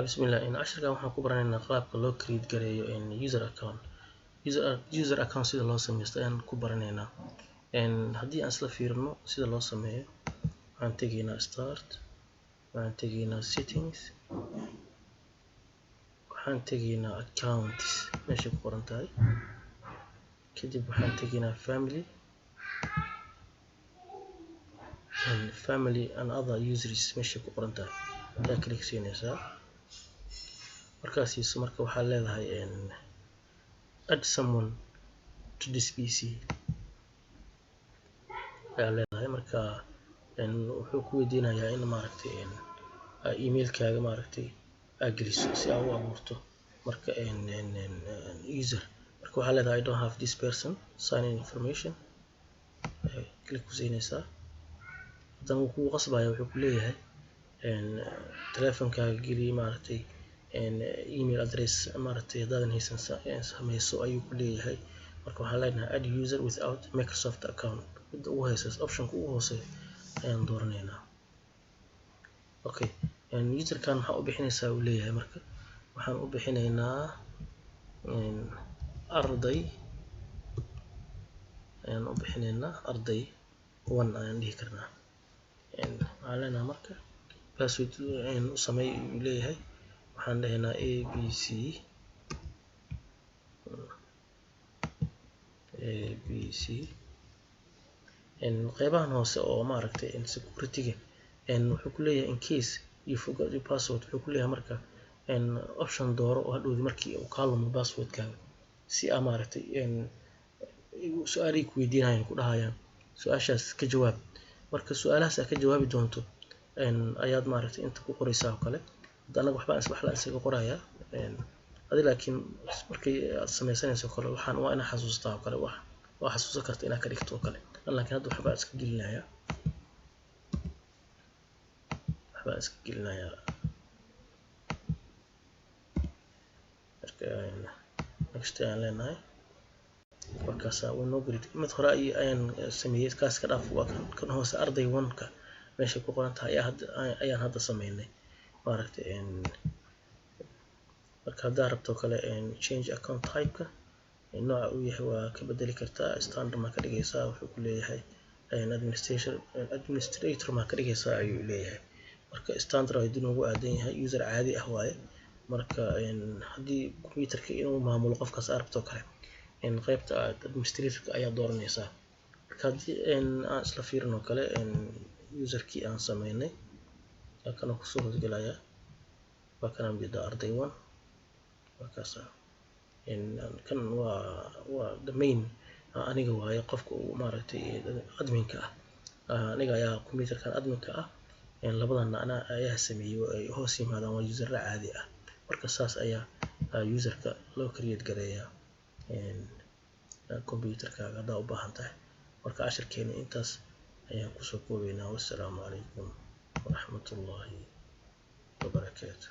bismillah casharkan waxaan ku baranaynaa qaabka loo create gareeyo user account sida loo sameysto ayaan ku baranaynaa. Haddii aan isla fiirino sida loo sameeyo, waxaan tegaynaa start, waxaan tegaynaa settings, waxaan tegaynaa accounts meesha ku qoran tahay, kadib waxaan tegaynaa family and other users meesha ku qoran tahay ayaa click siinaysaa. Markaas marka waxaa leedahay add someone to this PC ayaa leedahay. Marka wuxuu ku weydiinayaa in emailkaaga aad geliso si aad u abuurto marka user. Marka waxaa leedahay I don't have this person, sign in information, click ku siinaysaa. haddana wuu kugu qasbaya, wuxuu ku leeyahay teleefankaaga geli email address haddaadan haysan sameyso ayuu ku leeyahay. Marka waxaan leenahay add user without Microsoft account, midda ugu hooseysa optionka ugu hooseeya ayaan dooranaynaa. Okay, userkan waxaa u bixinaysaa uu leeyahay. Marka waxaan u bixinaynaa arday, arday 1 ayaan dhihi karnaa. waxaan leenahay marka password u sameey uu leeyahay. waxaan dhahaynaa abc qeybahan hoose oo security-ga wuxuu ku leeyahay in case you forgot your password, wuxuu ku leeyahay marka option dooro oo hadhowdi markii uu kaa lumo passwordkaaga si su-aalay ku weydiinayaan ku dhahayaan su-aashaas ka jawaab. Marka su-aalahaas aad ka jawaabi doonto ayaad inta ku qoraysaa oo kale. hadda anaga wax la isaga qorayaa, adi laakiin markii aad sameysanayso kale waxaan waa inaad xasuustaa oo kale, waa xasuusan karta inaad ka dhigto oo kale. laakiin hadda waxbaa iska gelinayaa marka next ayaan leenahay. markaas mid hore ayaan sameeyay, kaas ka dhaaf. waa kan hoose arday 1ka meesha ku qoran tahay ayaan hadda sameynay. marka haddaa rabto kale change account type-ka, nooca uu yahay waa ka bedeli kartaa. standard ma ka dhigaysaa, wuxuu ku leeyahay administrator ma ka dhigaysaa ayuu leeyahay. marka standard haddii noogu aadan yahay user caadi ah waaye. marka haddii computerka inuu maamulo qofkaas aad rabto kale, qaybta administrator-ka ayaa dooranaysaa. marka haddii aan isla fiirino kale userkii aan sameynay kana kusoo hosgelayaa, waa kanaan jeedaa arday 1. markaas kan waa the main, aniga waaye qofka uu adminka ah. aniga ayaa computerkan adminka ah. labadana ana ayaa sameeyay oo ay hoos yimaadaan waa user caadi ah. marka saas ayaa userka loo create gareeyaa computerkaaga haddaa u baahan tahay. marka casharkeena intaas ayaan kusoo koobaynaa. wassalaamu calaykum waraxmatullaahi wabarakaatuh.